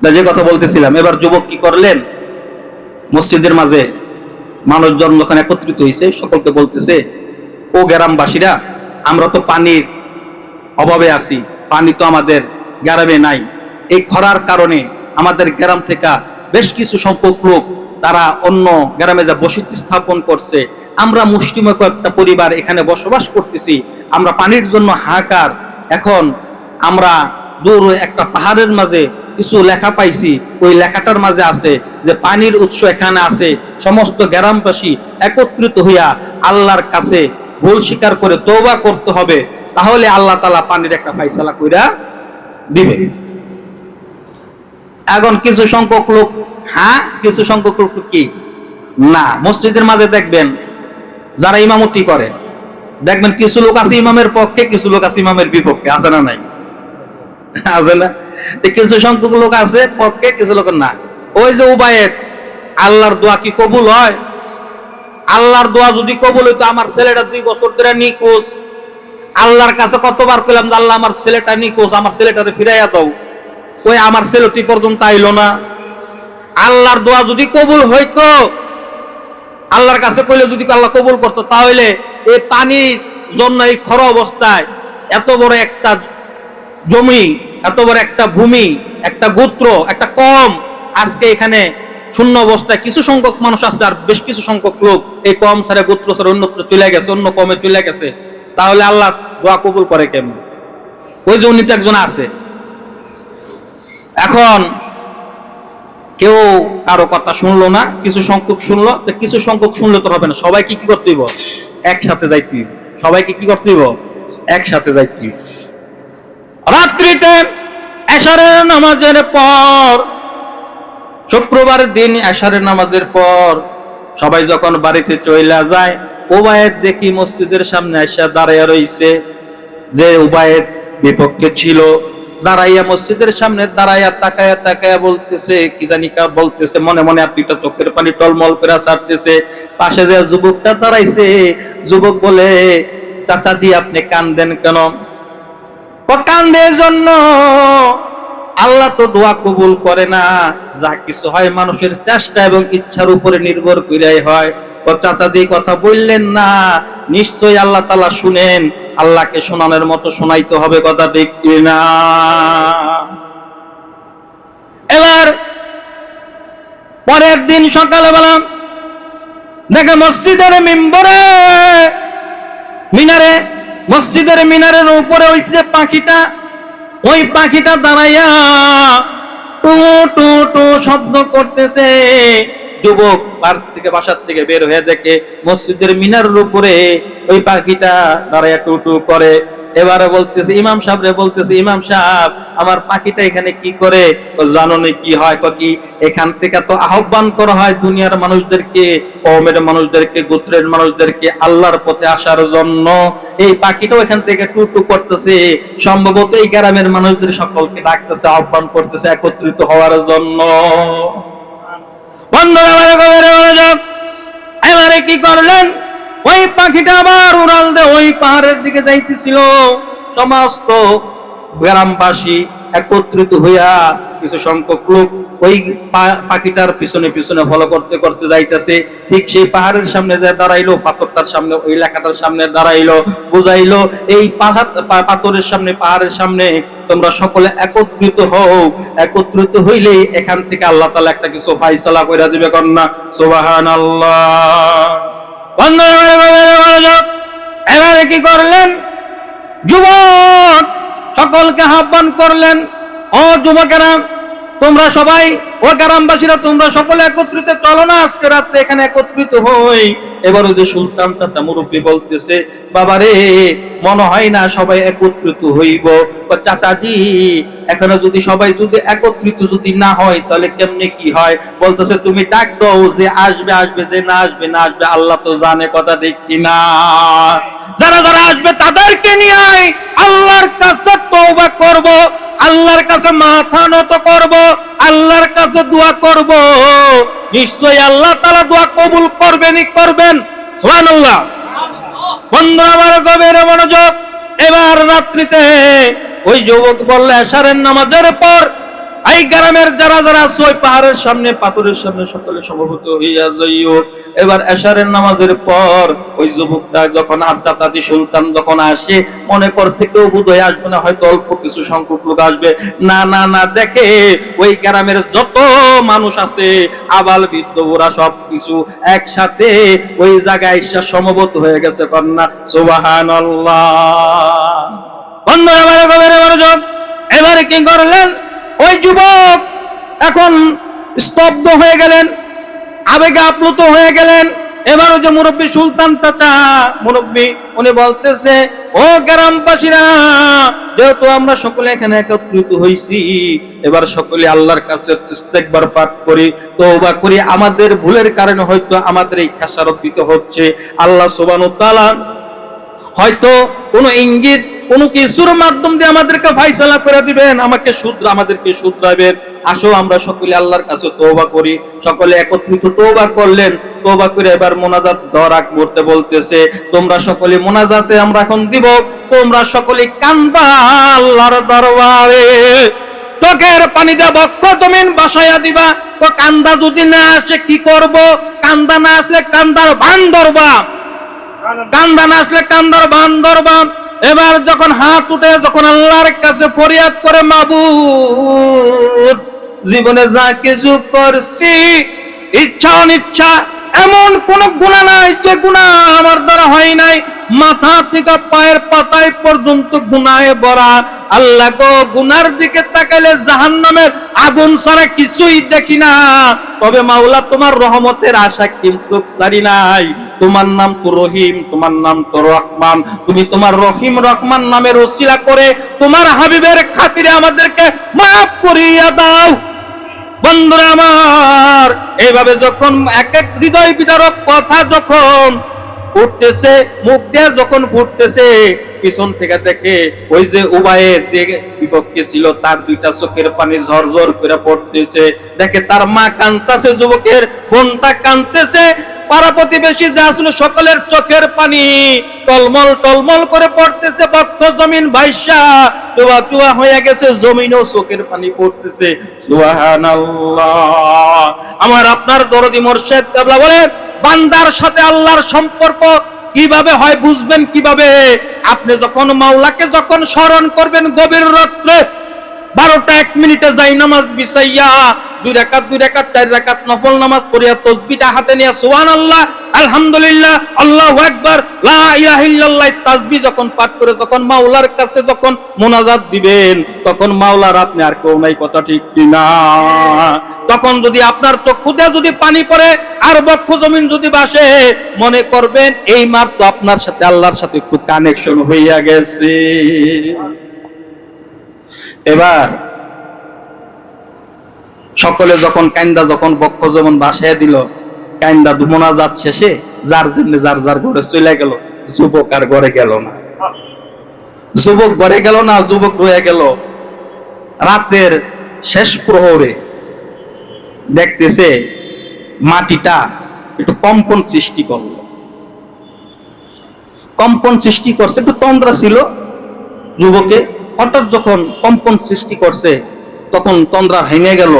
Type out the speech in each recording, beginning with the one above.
যে কথা বলতেছিলাম, এবার যুবক কি করলেন, মসজিদের মাঝে মানুষজন যখন একত্রিত হয়েছে সকলকে বলতেছে, ও গ্রামবাসীরা, আমরা তো পানির অভাবে আছি, পানি তো আমাদের গ্রামে নাই। এই খরার কারণে আমাদের গ্রাম থেকে বেশ কিছু সংখ্যক লোক তারা অন্য গ্রামে যা বসতি স্থাপন করছে। আমরা মুষ্টিমেয় একটা পরিবার এখানে বসবাস করতেছি, আমরা পানির জন্য হাহাকার। এখন আমরা দূর একটা পাহাড়ের মাঝে কিছু লেখা পাইছি, ওই লেখাটার মাঝে আছে যে পানির উৎস এখানে আছে, সমস্ত গ্রামবাসী একত্রিত হইয়া আল্লাহর কাছে ভুল স্বীকার করে তওবা করতে হবে, তাহলে আল্লাহ তাআলা পানির একটা ফায়সালা কইরা দিবে। এখন কিছু সংখ্যক লোক হ্যাঁ, কিছু সংখ্যক লোক কি না। মসজিদের মাঝে দেখবেন যারা ইমামতি করে, দেখবেন কিছু লোক আছে ইমামের পক্ষে, কিছু লোক আছে ইমামের বিপক্ষে, আছে না নাই? আছে না? কিছু সংখ্যক লোক আছে পক্ষে, কিছু লোক না। ওই যে উবায়েদ, আল্লাহর দোয়া কি কবুল হয়? আল্লাহর দোয়া যদি কবুল হইতো, আমার ছেলেটা 2 বছর ধরে নিখোঁজ, আল্লাহর কাছে কতবার কইলাম যে আল্লাহ আমার ছেলেটা নিখোঁজ, আমার ছেলেটারে ফিরাইয়া দাও, ওই আমার ছেলে তুই পর্যন্ত আইলো না। আল্লাহর দোয়া যদি কবুল হইতো, আল্লাহর কাছে কইলে যদি আল্লাহ কবুল করতো, তাহলে এই পানির জন্য এই খরা অবস্থায় এত বড় একটা জমি, এত বড় একটা ভূমি, একটা গোত্র, একটা কম আজকে এখানে শূন্য অবস্থায় কিছু সংখ্যক মানুষ আছে, আর বেশ কিছু সংখ্যক লোক এই কম ছাড়া গোত্র ছাড়া অন্যত্র চলে গেছে, অন্য কমে চলে গেছে। তাহলে আল্লাহ দোয়া কবুল করে কেমন? ওই যে উনি তো একজন আছে। এখন কেউ কারো কথা শুনলো না, কিছু সংখ্যক শুনলো, তো কিছু সংখ্যক শুনলে তো হবে না, সবাইকে কি করতে হইব? একসাথে যাইতে হইব। সবাইকে কি করতে হইব? একসাথে যাইতে হইব। রাত্রিতে এশারের নামাজের পর, শুক্রবার দিন এশারের নামাজের পর সবাই যখন বাড়িতে চলে যায়, উবায়েদ দেখি মসজিদের সামনে এসে দাঁড়াইয়া রইছে। যে উবায়েদ বিপক্ষে ছিল, দাঁড়াইয়া মসজিদের সামনে দাঁড়াইয়া তাকায়া তাকায়া বলতেছে, কি জানি কা বলতেছে, মনে মনে আপনিটা চোখের পানি টলমল করে ছাড়তেছে। পাশে যে যুবকটা দাঁড়াইছে, যুবক বলে, চাচাজি আপনি কান্দেন কেন? কান্দের জন্য, আল্লাহ তো দোয়া কবুল করে না, যা কিছু হয় মানুষের চেষ্টা এবং ইচ্ছার উপরে নির্ভর করেই হয়। চাচাজি কথা বললেন না, নিশ্চয়ই আল্লাহ তাআলা শুনেন, আল্লাহকে শোনানোর মতো শোনাইতে হবে, কথা ঠিক কিনা? এবার পরের দিন সকালবেলা দেখে মসজিদের মিম্বরে, মিনারে, মসজিদের মিনারের উপরে ওই যে পাখিটা, ওই পাখিটা দাঁড়াইয়া টু টু টু শব্দ করতেছে। যুবক বাসার থেকে বের হয়ে দেখে মসজিদের মিনারের উপরে ওই পাখিটা দাঁড়াইয়া টু টু করে। এবারে বলতেছে ইমাম সাহেবরে, বলতেছে ইমাম সাহেব আমার পাখিটা এখানে কি করে? জানো না কি হয়? কি এখান থেকে তো আহ্বান করা হয় দুনিয়ার মানুষদেরকে, কওমের মানুষদেরকে, গোত্রের মানুষদেরকে আল্লাহর পথে আসার জন্য। এই পাখিটাও এখান থেকে টু টু করতেছে, সম্ভবত এই গ্রামের মানুষদের সকলকে ডাকতেছে, আহ্বান করতেছে একত্রিত হওয়ার জন্য। বন্ধুরা আমার গভীরে মনোযোগ, এবারে কি করলেন? ওই পাখিটা আবার উড়াল দিয়ে ওই পাহাড়ের দিকে যাইতেছিল। সমস্ত গ্রামবাসী একত্রিত হইয়া কিছু সংখ্যক লোক ওই পাখিটার পিছনে পিছনে ফলো করতে করতে যাইতেছে। ঠিক সেই পাহাড়ের সামনে যে দাঁড়াইলো, পাথরটার সামনে, ওই লেখাটার সামনে দাঁড়াইলো, বুঝাইলো এই পাথরের সামনে, পাহাড়ের সামনে তোমরা সকলে একত্রিত হও, একত্রিত হইলে এখান থেকে আল্লাহ তাআলা একটা কিছু ফায়সালা কইরা দিবে। কন্যা সুবহানাল্লাহ। এবারে কি করলেন? যুবক সকলকে আহ্বান করলেন, ও যুবকেরা তোমরা সবাই, ও গ্রামবাসীরা তোমরা সকলে একত্রিত চলো না, আজকে রাত্রে এখানে একত্রিত হই। এবার ওই যে সুলতান তাতা মুরব্বী বলতেছে, বাবারে মনে হয় না সবাই একত্রিত হইব। চাচাজি এখানে যদি সবাই যদি একত্রিত যদি না হয় তাহলে কেমনে কি হয়? বলতেছে তুমি ডাক দাও, যে আসবে আসবে, যে না আসবে না আসবে, আল্লাহ তো জানে, কথা ঠিক কিনা? যারা যারা আসবে তাদেরকে নিয়ে আল্লাহর কাছে তওবা করব, আল্লাহর কাছে মাথা নত করব, আল্লাহর কাছে দোয়া করব, নিশ্চয়ই আল্লাহ তাআলা দোয়া কবুল করবেনই করবেন। সুবহানাল্লাহ। বন্ধুরা আমার গভীরে মনোযোগ, এবার রাত্রিতে ওই যুবক বললে এশারের নামাজের পর এই গ্রামের যারা যারা আছে ওই পাহাড়ের সামনে পাথরের সামনে সকলে সমবেত হইয়া যাইও। এবার এশারের নামাজের পর ওই যুবকটা যখন আরতাতাজি সুলতান যখন আসে, মনে করছে কেউ বোধহয় আসবে না, হয়তো অল্প কিছু সংখ্যক লোক আসবে। না না না, দেখে ওই গ্রামের যত মানুষ আছে আবাল বৃদ্ধ ওরা সবকিছু একসাথে ওই জায়গায় এসে সমবেত হয়ে গেছে। কন্যা সুবহানাল্লাহ। বন্ধুরা আমার গভীর মনোযোগ, এবারে কি করলেন ওই যুবক? এখন স্তব্ধ হয়ে গেলেন, আবেগে আপ্লুত হয়ে গেলেন। এবার ওই যে মুরব্বী সুলতান চাচা মুরব্বী, উনি বলতেছে, ও গ্রামবাসীরা, যেহেতু আমরা সকলে এখানে একত্রিত হয়েছি, এবার সকলে আল্লাহর কাছে ইস্তেগফার পাঠ করি, তওবা করি। আমাদের ভুলের কারণে হয়তো আমাদের এই খেসারত দিতে হচ্ছে। আল্লাহ সুবহানাহু ওয়া তাআলা হয়তো কোনো ইঙ্গিত কোনো কিছুর মাধ্যম দিয়ে আমাদেরকে ফায়সালা করে দিবেন, আমাদেরকে শুধরাবেন। আসো আমরা সকলে আল্লাহর কাছে তওবা করি। সকলে একত্রিত তওবা করলেন। তওবা করে এবার মোনাজাত দেওয়ার আগ মুহূর্তে বলতেছে, তোমরা সকলে মোনাজাতে আমরা এখন দিব, তোমরা সকলে কান্দা আল্লাহর দরবারে, চোখের পানি দিয়ে বক্ষ জমিন বাসায়া দিবা। তো কান্দা যদি না আসে কি করব? কান্দা না আসলে কান্দার বান ধরবা, কান্দা না আসলে কান্দার বান ধরবা। এবার যখন হাত উঠে যখন আল্লাহর কাছে ফরিয়াদ করে, মাবুদ, জীবনে যা কিছু করছি ইচ্ছা অনিচ্ছা এমন কোন গুনাহ নাই যে গুনাহ আমার দ্বারা হয় নাই, মাথা থেকে পায়ের পাতায় পর্যন্ত গুনাহে ভরা। আল্লাহ গো, গুনার দিকে তাকালে জাহান্নামের আগুন ছাড়া কিছুই দেখি না। তবে মাওলা, তোমার রহমতের আশা কিন্তু ছাড়ি নাই। তোমার নাম তো রহিম, তোমার নাম তো রহমান। তুমি তোমার রহিম রহমান নামের ওসিলা করে তোমার হাবিবের খাতিরে আমাদেরকে মাফ করিয়া দাও। বন্ধুরা আমার, এইভাবে যখন এক এক হৃদয় বিদারক কথা যখন উঠতেছে, মুখ দিয়ে যখন ফুটতেছে, পিছন থেকে দেখে ওই যে উবায়ের যে বিপক্ষে ছিল তার দুইটা চোখের পানি ঝরঝর করে পড়তেছে। দেখে তার মা কাঁদতেছে, যুবকের বোনটা কাঁদতেছে, পাড়া প্রতিবেশী যা ছিল সকলের চোখের পানি টলমল টলমল করে পড়তেছে। বক্ষ জমিন ভাইসা চুয়া চুয়া হয়ে গেছে, জমিনও চোখের পানি পড়তেছে। সুবহানাল্লাহ। আমার আপনার দরদি মুর্শিদ কেবলা বলে, বান্দার সাথে আল্লাহর সম্পর্ক কিভাবে হয় বুঝবেন কিভাবে? আপনি যখন মাওলাকে যখন স্মরণ করবেন গভীর রাত্রে 12টা 1 মিনিটে যাই নামাজ বিছাইয়া 2 রাকাত 4 রাকাত নফল নামাজ পড়িয়া তাসবিহটা হাতে নিয়ে সুবহানাল্লাহ, আলহামদুলিল্লাহ, আল্লাহু আকবার, লা ইলাহা ইল্লাল্লাহ তাসবিহ যখন পাঠ করে তখন মাওলার কাছে যখন মোনাজাত দিবেন, তখন মাওলার আপনি আর কেউ নাই, কথা ঠিক কিনা? তখন যদি আপনার চক্ষু দিয়ে যদি পানি পড়ে আর বক্ষ জমিন যদি ভাসে, মনে করবেন এই মার তো আপনার সাথে আল্লাহর সাথে একটু কানেকশন হইয়া গেছে। এবার সকলে যখন কান্দা যখন বক্ষ যেমন বাসায় দিল, কান্দা মোনাজাত শেষে যার জন্য যার যার ঘরে চলে গেল। যুবক আর ঘরে গেল না, যুবক ঘরে গেল না, যুবক রয়ে গেল। রাতের শেষ প্রহরে দেখতেছে মাটিটা একটু কম্পন সৃষ্টি করলো, কম্পন সৃষ্টি করছে, একটু তন্দ্রা ছিল যুবকে। হঠাৎ যখন কম্পন সৃষ্টি করছে তখন তন্দ্রা ভেঙে গেল,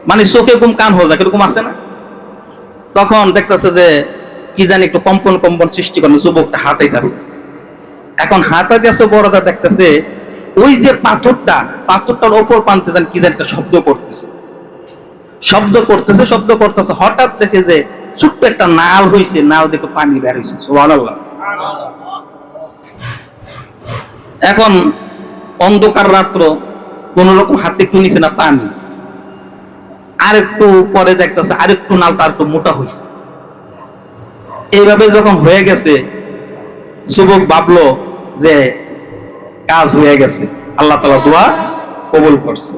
মানে চোখে ঘুম কান হয়ে যায়, এরকম আছে না? তখন দেখতেছে যে কি জানি একটু কম্পন কম্পন সৃষ্টি করে, যুবকটা হাতাইতেছে। এখন হাতাইতেছে, বড়দা দেখতেছে ওই যে পাথরটার ওপর পানতে যান কি জানি একটা শব্দ করতেছে, শব্দ করতেছে। হঠাৎ দেখে যে ছোট্ট একটা নাল হইছে, নাল দেখে পানি বের হইছে। সুবহানাল্লাহ। এখন অন্ধকার রাত্র, কোন রকম হাতে একটু নিচে না পানি, আর একটু পরে দেখতেছে আর একটু নালটা আর একটু মোটা হয়েছে। এইভাবে যখন হয়ে গেছে, যুবক ভাবলো যে কাজ হয়ে গেছে, আল্লাহ তাআলা দোয়া কবুল করছে।